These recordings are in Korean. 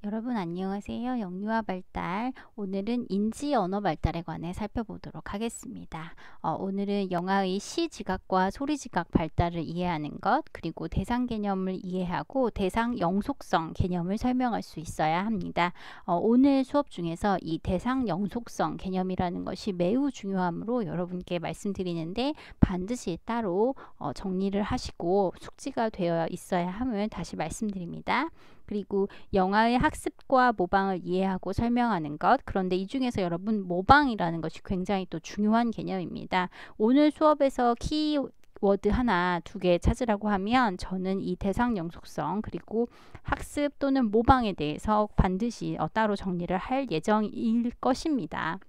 여러분 안녕하세요. 영유아 발달. 오늘은 인지 언어 발달에 관해 살펴보도록 하겠습니다. 오늘은 영아의 시 지각과 소리 지각 발달을 이해하는 것, 그리고 대상 개념을 이해하고 대상 영속성 개념을 설명할 수 있어야 합니다. 오늘 수업 중에서 이 대상 영속성 개념이라는 것이 매우 중요하므로 여러분께 말씀드리는데 반드시 따로 정리를 하시고 숙지가 되어 있어야 함을 다시 말씀드립니다. 그리고 영아의 학습과 모방을 이해하고 설명하는 것. 그런데 이 중에서 여러분 모방이라는 것이 굉장히 또 중요한 개념입니다. 오늘 수업에서 키워드 하나, 두 개 찾으라고 하면 저는 이 대상 영속성 그리고 학습 또는 모방에 대해서 반드시 따로 정리를 할 예정일 것입니다.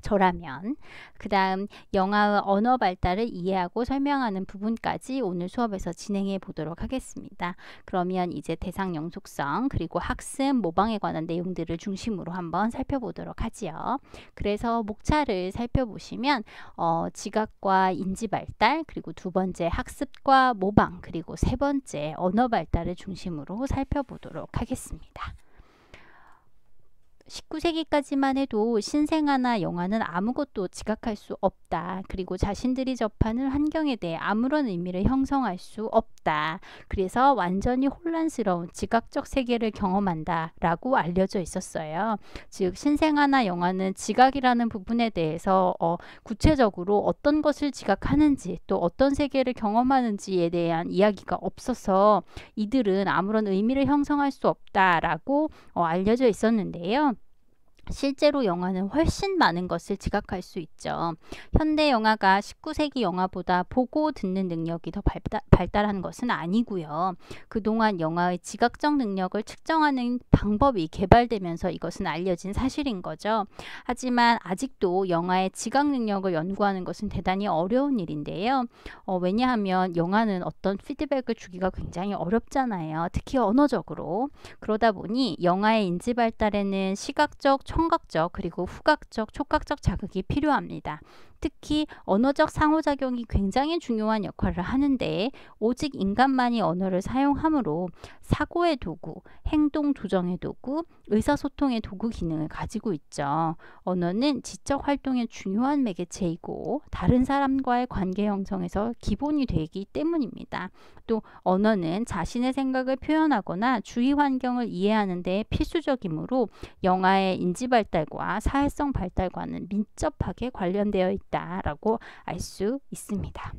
저라면. 그 다음 영아의 언어 발달을 이해하고 설명하는 부분까지 오늘 수업에서 진행해 보도록 하겠습니다. 그러면 이제 대상 영속성 그리고 학습 모방에 관한 내용들을 중심으로 한번 살펴보도록 하지요. 그래서 목차를 살펴보시면 지각과 인지 발달, 그리고 두 번째 학습과 모방, 그리고 세 번째 언어 발달을 중심으로 살펴보도록 하겠습니다. 19세기까지만 해도 신생아나 영아는 아무것도 지각할 수 없다. 그리고 자신들이 접하는 환경에 대해 아무런 의미를 형성할 수 없다. 그래서 완전히 혼란스러운 지각적 세계를 경험한다 라고 알려져 있었어요. 즉 신생아나 영아는 지각이라는 부분에 대해서 구체적으로 어떤 것을 지각하는지 또 어떤 세계를 경험하는지에 대한 이야기가 없어서 이들은 아무런 의미를 형성할 수 없다라고 알려져 있었는데요. 실제로 영아는 훨씬 많은 것을 지각할 수 있죠. 현대 영아가 19세기 영아보다 보고 듣는 능력이 더 발달한 것은 아니고요. 그동안 영아의 지각적 능력을 측정하는 방법이 개발되면서 이것은 알려진 사실인 거죠. 하지만 아직도 영아의 지각 능력을 연구하는 것은 대단히 어려운 일인데요. 왜냐하면 영아는 어떤 피드백을 주기가 굉장히 어렵잖아요. 특히 언어적으로. 그러다 보니 영아의 인지 발달에는 시각적, 청각적, 그리고 후각적, 촉각적 자극이 필요합니다. 특히 언어적 상호작용이 굉장히 중요한 역할을 하는데 오직 인간만이 언어를 사용하므로 사고의 도구, 행동 조정의 도구, 의사소통의 도구 기능을 가지고 있죠. 언어는 지적 활동의 중요한 매개체이고 다른 사람과의 관계 형성에서 기본이 되기 때문입니다. 또 언어는 자신의 생각을 표현하거나 주위 환경을 이해하는 데 필수적이므로 영아의 인지 발달과 사회성 발달과는 밀접하게 관련되어 있다라고 알 수 있습니다.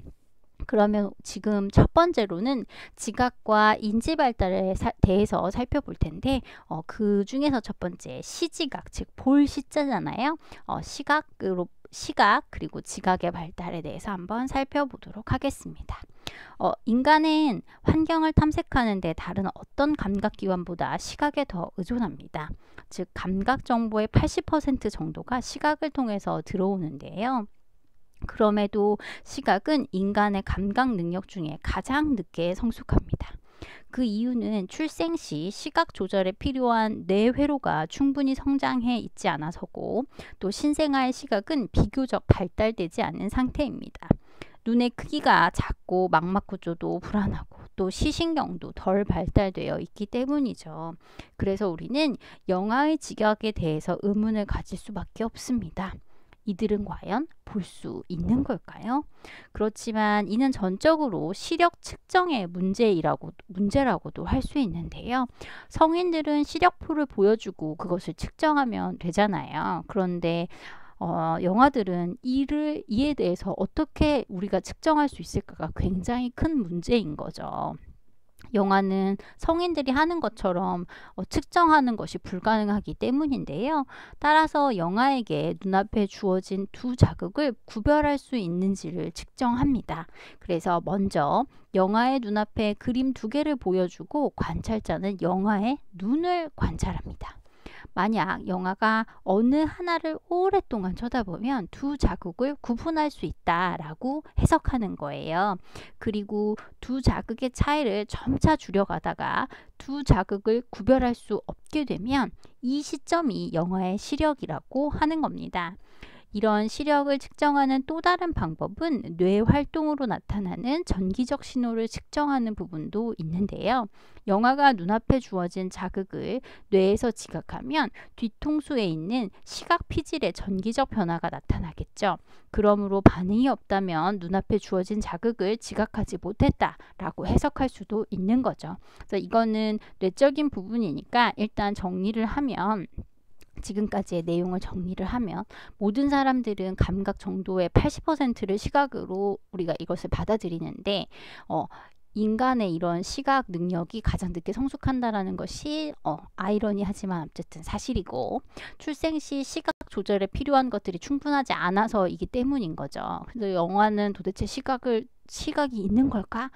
그러면 지금 첫 번째로는 지각과 인지 발달에 대해서 살펴볼 텐데 그 중에서 첫 번째 시지각, 즉 볼 시자잖아요. 시각 그리고 지각의 발달에 대해서 한번 살펴보도록 하겠습니다. 인간은 환경을 탐색하는 데 다른 어떤 감각기관보다 시각에 더 의존합니다. 즉 감각 정보의 80% 정도가 시각을 통해서 들어오는데요. 그럼에도 시각은 인간의 감각 능력 중에 가장 늦게 성숙합니다. 그 이유는 출생 시 시각 조절에 필요한 뇌회로가 충분히 성장해 있지 않아서고 또 신생아의 시각은 비교적 발달되지 않은 상태입니다. 눈의 크기가 작고 망막 구조도 불안하고 또 시신경도 덜 발달되어 있기 때문이죠. 그래서 우리는 영아의 지각에 대해서 의문을 가질 수밖에 없습니다. 이들은 과연 볼 수 있는 걸까요? 그렇지만 이는 전적으로 시력 측정의 문제라고도 할 수 있는데요. 성인들은 시력표를 보여주고 그것을 측정하면 되잖아요. 그런데 영아들은 이에 대해서 어떻게 우리가 측정할 수 있을까가 굉장히 큰 문제인 거죠. 영아는 성인들이 하는 것처럼 측정하는 것이 불가능하기 때문인데요. 따라서 영아에게 눈앞에 주어진 두 자극을 구별할 수 있는지를 측정합니다. 그래서 먼저 영아의 눈앞에 그림 두 개를 보여주고 관찰자는 영아의 눈을 관찰합니다. 만약 영아가 어느 하나를 오랫동안 쳐다보면 두 자극을 구분할 수 있다라고 해석하는 거예요. 그리고 두 자극의 차이를 점차 줄여가다가 두 자극을 구별할 수 없게 되면 이 시점이 영아의 시력이라고 하는 겁니다. 이런 시력을 측정하는 또 다른 방법은 뇌 활동으로 나타나는 전기적 신호를 측정하는 부분도 있는데요. 영화가 눈앞에 주어진 자극을 뇌에서 지각하면 뒤통수에 있는 시각 피질에 전기적 변화가 나타나겠죠. 그러므로 반응이 없다면 눈앞에 주어진 자극을 지각하지 못했다라고 해석할 수도 있는 거죠. 그래서 이거는 뇌적인 부분이니까 일단 정리를 하면, 지금까지의 내용을 정리를 하면, 모든 사람들은 감각 정도의 80%를 시각으로 우리가 이것을 받아들이는데 인간의 이런 시각 능력이 가장 늦게 성숙한다라는 것이 아이러니하지만 어쨌든 사실이고, 출생 시 시각 조절에 필요한 것들이 충분하지 않아서이기 때문인 거죠. 그래서 영화는 도대체 시각이 있는 걸까?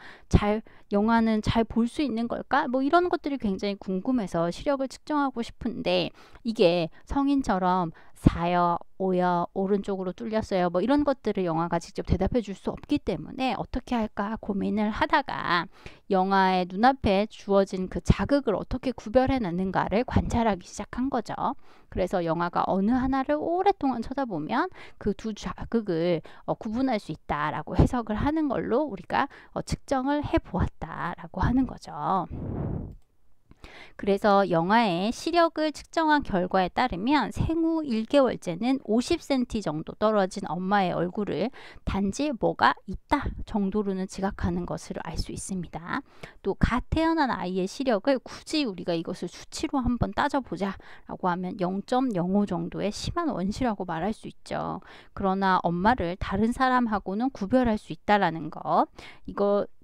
영화는 잘 볼 수 있는 걸까? 뭐 이런 것들이 굉장히 궁금해서 시력을 측정하고 싶은데, 이게 성인처럼 4요, 5요, 오른쪽으로 뚫렸어요, 뭐 이런 것들을 영화가 직접 대답해 줄 수 없기 때문에 어떻게 할까 고민을 하다가 영화의 눈앞에 주어진 그 자극을 어떻게 구별해 놨는가를 관찰하기 시작한 거죠. 그래서 영화가 어느 하나를 오랫동안 쳐다보면 그 두 자극을 구분할 수 있다라고 해석을 하는 걸로 우리가 측정을 해 보았다라고 하는 거죠. 그래서 영화의 시력을 측정한 결과에 따르면 생후 1개월째는 50cm 정도 떨어진 엄마의 얼굴을 단지 뭐가 있다 정도로는 지각하는 것을 알 수 있습니다. 또 갓 태어난 아이의 시력을 굳이 우리가 이것을 수치로 한번 따져보자 라고 하면 0.05 정도의 심한 원시라고 말할 수 있죠. 그러나 엄마를 다른 사람하고는 구별할 수 있다라는 것,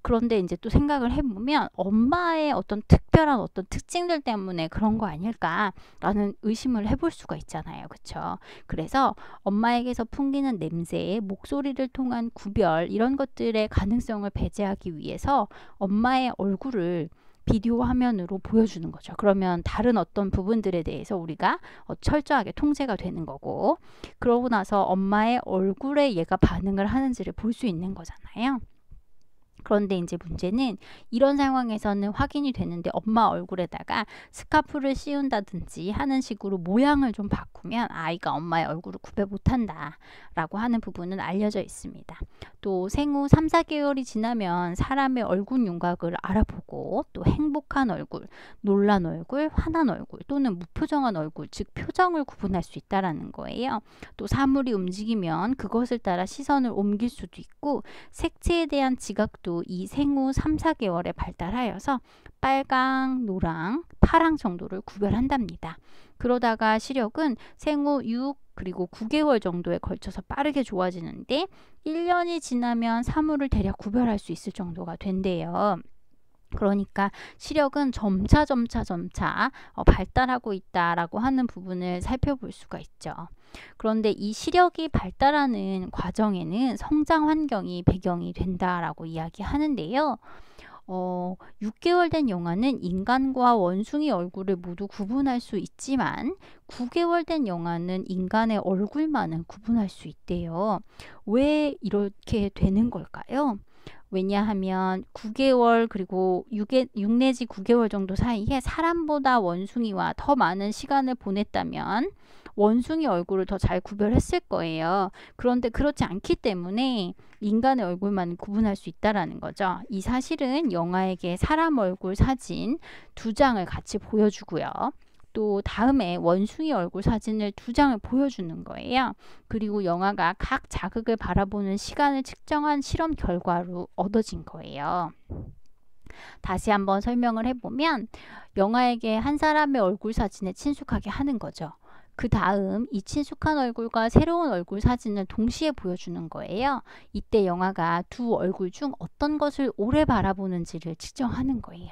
그런데 이제 또 생각을 해보면 엄마의 어떤 특별한 어떤 특징들 때문에 그런 거 아닐까라는 의심을 해볼 수가 있잖아요. 그렇죠? 그래서 엄마에게서 풍기는 냄새, 목소리를 통한 구별, 이런 것들의 가능성을 배제하기 위해서 엄마의 얼굴을 비디오 화면으로 보여주는 거죠. 그러면 다른 어떤 부분들에 대해서 우리가 철저하게 통제가 되는 거고, 그러고 나서 엄마의 얼굴에 얘가 반응을 하는지를 볼 수 있는 거잖아요. 그런데 이제 문제는 이런 상황에서는 확인이 되는데 엄마 얼굴에다가 스카프를 씌운다든지 하는 식으로 모양을 좀 바꾸면 아이가 엄마의 얼굴을 구별 못한다 라고 하는 부분은 알려져 있습니다. 또 생후 3, 4개월이 지나면 사람의 얼굴 윤곽을 알아보고, 또 행복한 얼굴, 놀란 얼굴, 화난 얼굴 또는 무표정한 얼굴, 즉 표정을 구분할 수 있다라는 거예요. 또 사물이 움직이면 그것을 따라 시선을 옮길 수도 있고, 색채에 대한 지각도 이 생후 3, 4개월에 발달하여서 빨강, 노랑, 파랑 정도를 구별한답니다. 그러다가 시력은 생후 6 그리고 9개월 정도에 걸쳐서 빠르게 좋아지는데 1년이 지나면 사물을 대략 구별할 수 있을 정도가 된대요. 그러니까 시력은 점차 발달하고 있다라고 하는 부분을 살펴볼 수가 있죠. 그런데 이 시력이 발달하는 과정에는 성장 환경이 배경이 된다라고 이야기하는데요. 6개월 된 영아는 인간과 원숭이 얼굴을 모두 구분할 수 있지만 9개월 된 영아는 인간의 얼굴만은 구분할 수 있대요. 왜 이렇게 되는 걸까요? 왜냐하면 9개월 그리고 6 내지 9개월 정도 사이에 사람보다 원숭이와 더 많은 시간을 보냈다면 원숭이 얼굴을 더 잘 구별했을 거예요. 그런데 그렇지 않기 때문에 인간의 얼굴만 구분할 수 있다라는 거죠. 이 사실은 영아에게 사람 얼굴 사진 2장을 같이 보여주고요. 또 다음에 원숭이 얼굴 사진을 2장을 보여주는 거예요. 그리고 영아가 각 자극을 바라보는 시간을 측정한 실험 결과로 얻어진 거예요. 다시 한번 설명을 해보면 영아에게 한 사람의 얼굴 사진을 친숙하게 하는 거죠. 그 다음 이 친숙한 얼굴과 새로운 얼굴 사진을 동시에 보여주는 거예요. 이때 영아가 두 얼굴 중 어떤 것을 오래 바라보는지를 측정하는 거예요.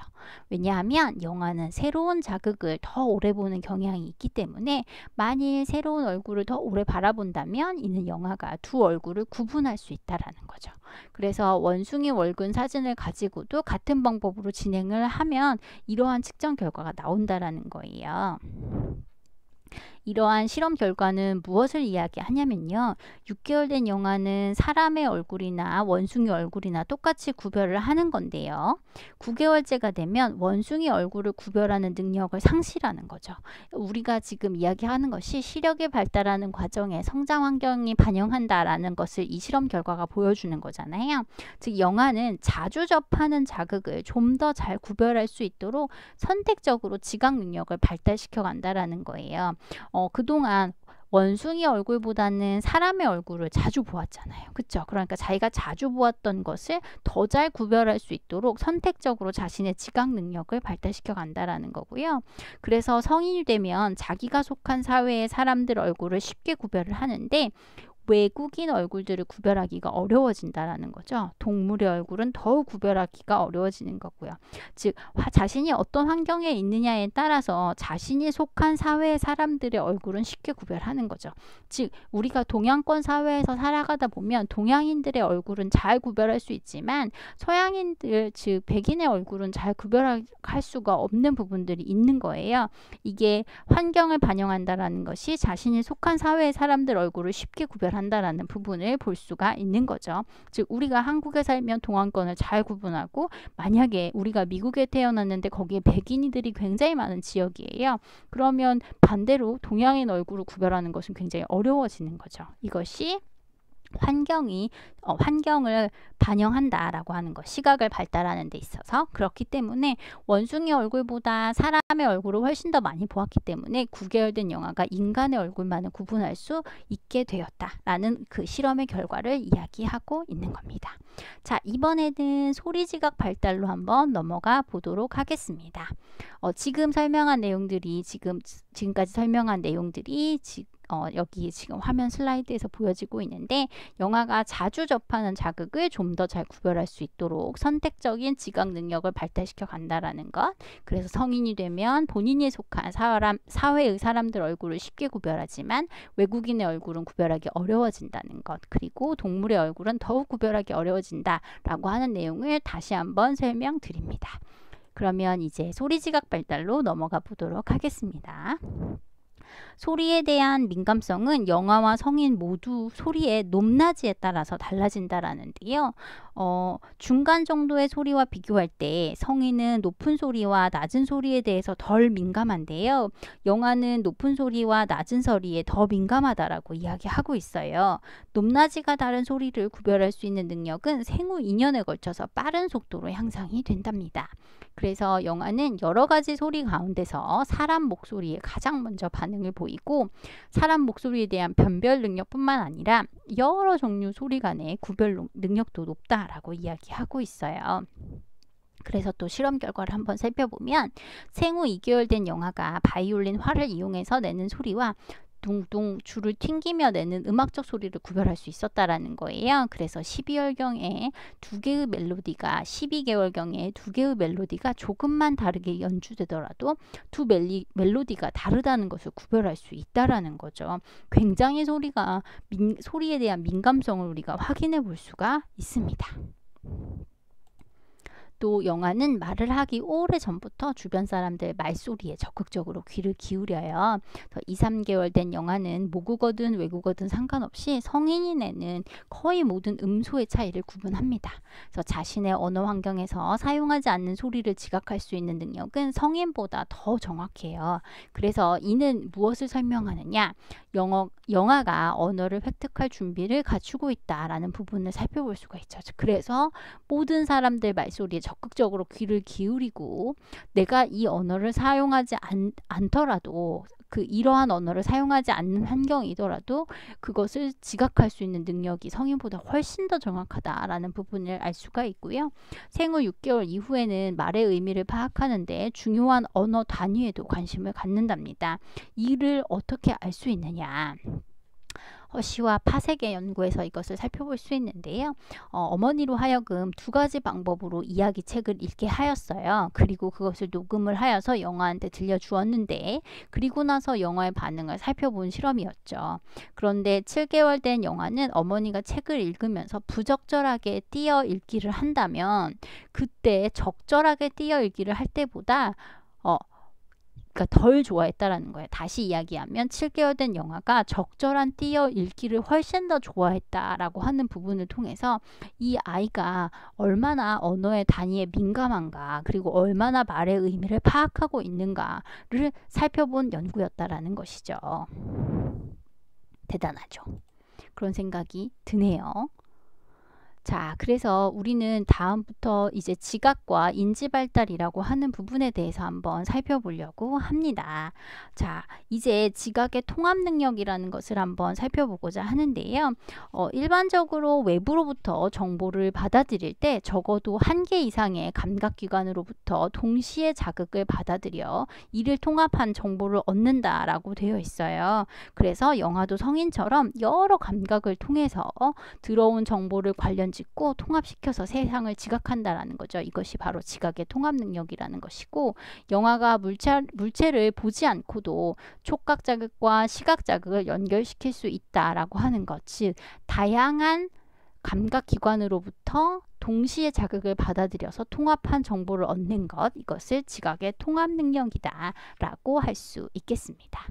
왜냐하면 영아는 새로운 자극을 더 오래 보는 경향이 있기 때문에 만일 새로운 얼굴을 더 오래 바라본다면 이는 영아가 두 얼굴을 구분할 수 있다라는 거죠. 그래서 원숭이 얼굴 사진을 가지고도 같은 방법으로 진행을 하면 이러한 측정 결과가 나온다라는 거예요. 이러한 실험 결과는 무엇을 이야기하냐면요. 6개월 된 영아는 사람의 얼굴이나 원숭이 얼굴이나 똑같이 구별을 하는 건데요. 9개월째가 되면 원숭이 얼굴을 구별하는 능력을 상실하는 거죠. 우리가 지금 이야기하는 것이 시력이 발달하는 과정에 성장 환경이 반영한다라는 것을 이 실험 결과가 보여주는 거잖아요. 즉 영아는 자주 접하는 자극을 좀 더 잘 구별할 수 있도록 선택적으로 지각 능력을 발달시켜 간다라는 거예요. 그동안 원숭이 얼굴보다는 사람의 얼굴을 자주 보았잖아요. 그쵸? 그러니까 자기가 자주 보았던 것을 더 잘 구별할 수 있도록 선택적으로 자신의 지각 능력을 발달시켜 간다라는 거고요. 그래서 성인이 되면 자기가 속한 사회의 사람들 얼굴을 쉽게 구별을 하는데 외국인 얼굴들을 구별하기가 어려워진다라는 거죠. 동물의 얼굴은 더욱 구별하기가 어려워지는 거고요. 즉 자신이 어떤 환경에 있느냐에 따라서 자신이 속한 사회의 사람들의 얼굴은 쉽게 구별하는 거죠. 즉 우리가 동양권 사회에서 살아가다 보면 동양인들의 얼굴은 잘 구별할 수 있지만 서양인들 즉 백인의 얼굴은 잘 구별할 수가 없는 부분들이 있는 거예요. 이게 환경을 반영한다라는 것이 자신이 속한 사회의 사람들 얼굴을 쉽게 구별한다라는 부분을 볼 수가 있는 거죠. 즉 우리가 한국에 살면 동양권을 잘 구분하고 만약에 우리가 미국에 태어났는데 거기에 백인이들이 굉장히 많은 지역이에요. 그러면 반대로 동양인 얼굴을 구별하는 것은 굉장히 어려워지는 거죠. 이것이 환경을 반영한다라고 하는 것, 시각을 발달하는 데 있어서 그렇기 때문에 원숭이 얼굴보다 사람의 얼굴을 훨씬 더 많이 보았기 때문에 9개월 된 영아가 인간의 얼굴만을 구분할 수 있게 되었다라는 그 실험의 결과를 이야기하고 있는 겁니다. 자, 이번에는 소리 지각 발달로 한번 넘어가 보도록 하겠습니다. 지금 설명한 내용들이 지금까지 설명한 내용들이 여기 지금 화면 슬라이드에서 보여지고 있는데 영아가 자주 접하는 자극을 좀 더 잘 구별할 수 있도록 선택적인 지각 능력을 발달시켜 간다라는 것. 그래서 성인이 되면 본인이 속한 사회의 사람들 얼굴을 쉽게 구별하지만 외국인의 얼굴은 구별하기 어려워진다는 것. 그리고 동물의 얼굴은 더욱 구별하기 어려워진다라고 하는 내용을 다시 한번 설명드립니다. 그러면 이제 소리 지각 발달로 넘어가 보도록 하겠습니다. 소리에 대한 민감성은 영아와 성인 모두 소리의 높낮이에 따라서 달라진다라는데요. 중간 정도의 소리와 비교할 때 성인은 높은 소리와 낮은 소리에 대해서 덜 민감한데요. 영아는 높은 소리와 낮은 소리에 더 민감하다라고 이야기하고 있어요. 높낮이가 다른 소리를 구별할 수 있는 능력은 생후 2년에 걸쳐서 빠른 속도로 향상이 된답니다. 그래서 영아는 여러 가지 소리 가운데서 사람 목소리에 가장 먼저 반응을 보이고 사람 목소리에 대한 변별 능력뿐만 아니라 여러 종류 소리 간의 구별 능력도 높다라고 이야기하고 있어요. 그래서 또 실험 결과를 한번 살펴보면 생후 2개월 된 영아가 바이올린 활을 이용해서 내는 소리와 둥둥 줄을 튕기며 내는 음악적 소리를 구별할 수 있었다라는 거예요. 그래서 12개월경에 12개월 멜로디가 조금만 다르게 연주되더라도 두 멜로디가 다르다는 것을 구별할 수 있다라는 거죠. 굉장히 소리에 대한 민감성을 우리가 확인해 볼 수가 있습니다. 또 영아는 말을 하기 오래전부터 주변 사람들 말소리에 적극적으로 귀를 기울여요. 2, 3개월 된 영아는 모국어든 외국어든 상관없이 성인이 내는 거의 모든 음소의 차이를 구분합니다. 그래서 자신의 언어 환경에서 사용하지 않는 소리를 지각할 수 있는 능력은 성인보다 더 정확해요. 그래서 이는 무엇을 설명하느냐? 영아가 언어를 획득할 준비를 갖추고 있다라는 부분을 살펴볼 수가 있죠. 그래서 모든 사람들 말소리에 적극적으로 귀를 기울이고 내가 이 언어를 사용하지 않더라도 이러한 언어를 사용하지 않는 환경이더라도 그것을 지각할 수 있는 능력이 성인보다 훨씬 더 정확하다라는 부분을 알 수가 있고요. 생후 6개월 이후에는 말의 의미를 파악하는 데 중요한 언어 단위에도 관심을 갖는답니다. 이를 어떻게 알 수 있느냐? 허쉬와 파색의 연구에서 이것을 살펴볼 수 있는데요. 어머니로 하여금 두 가지 방법으로 이야기책을 읽게 하였어요. 그리고 그것을 녹음을 하여서 영아한테 들려주었는데 그리고 나서 영아의 반응을 살펴본 실험이었죠. 그런데 7개월 된 영아는 어머니가 책을 읽으면서 부적절하게 띄어 읽기를 한다면 그때 적절하게 띄어 읽기를 할 때보다 그러니까 덜 좋아했다라는 거예요. 다시 이야기하면 7개월 된 영아가 적절한 띄어 읽기를 훨씬 더 좋아했다라고 하는 부분을 통해서 이 아이가 얼마나 언어의 단위에 민감한가, 그리고 얼마나 말의 의미를 파악하고 있는가를 살펴본 연구였다라는 것이죠. 대단하죠. 그런 생각이 드네요. 자, 그래서 우리는 다음부터 이제 지각과 인지 발달이라고 하는 부분에 대해서 한번 살펴보려고 합니다. 자, 이제 지각의 통합 능력이라는 것을 한번 살펴보고자 하는데요. 일반적으로 외부로부터 정보를 받아들일 때 적어도 한 개 이상의 감각기관으로부터 동시에 자극을 받아들여 이를 통합한 정보를 얻는다라고 되어 있어요. 그래서 영아도 성인처럼 여러 감각을 통해서 들어온 정보를 관련 짓고 통합시켜서 세상을 지각한다라는 거죠. 이것이 바로 지각의 통합 능력이라는 것이고, 영아가 물체를 보지 않고도 촉각 자극과 시각 자극을 연결시킬 수 있다라고 하는 것, 즉 다양한 감각 기관으로부터 동시에 자극을 받아들여서 통합한 정보를 얻는 것, 이것을 지각의 통합 능력이다 라고 할 수 있겠습니다.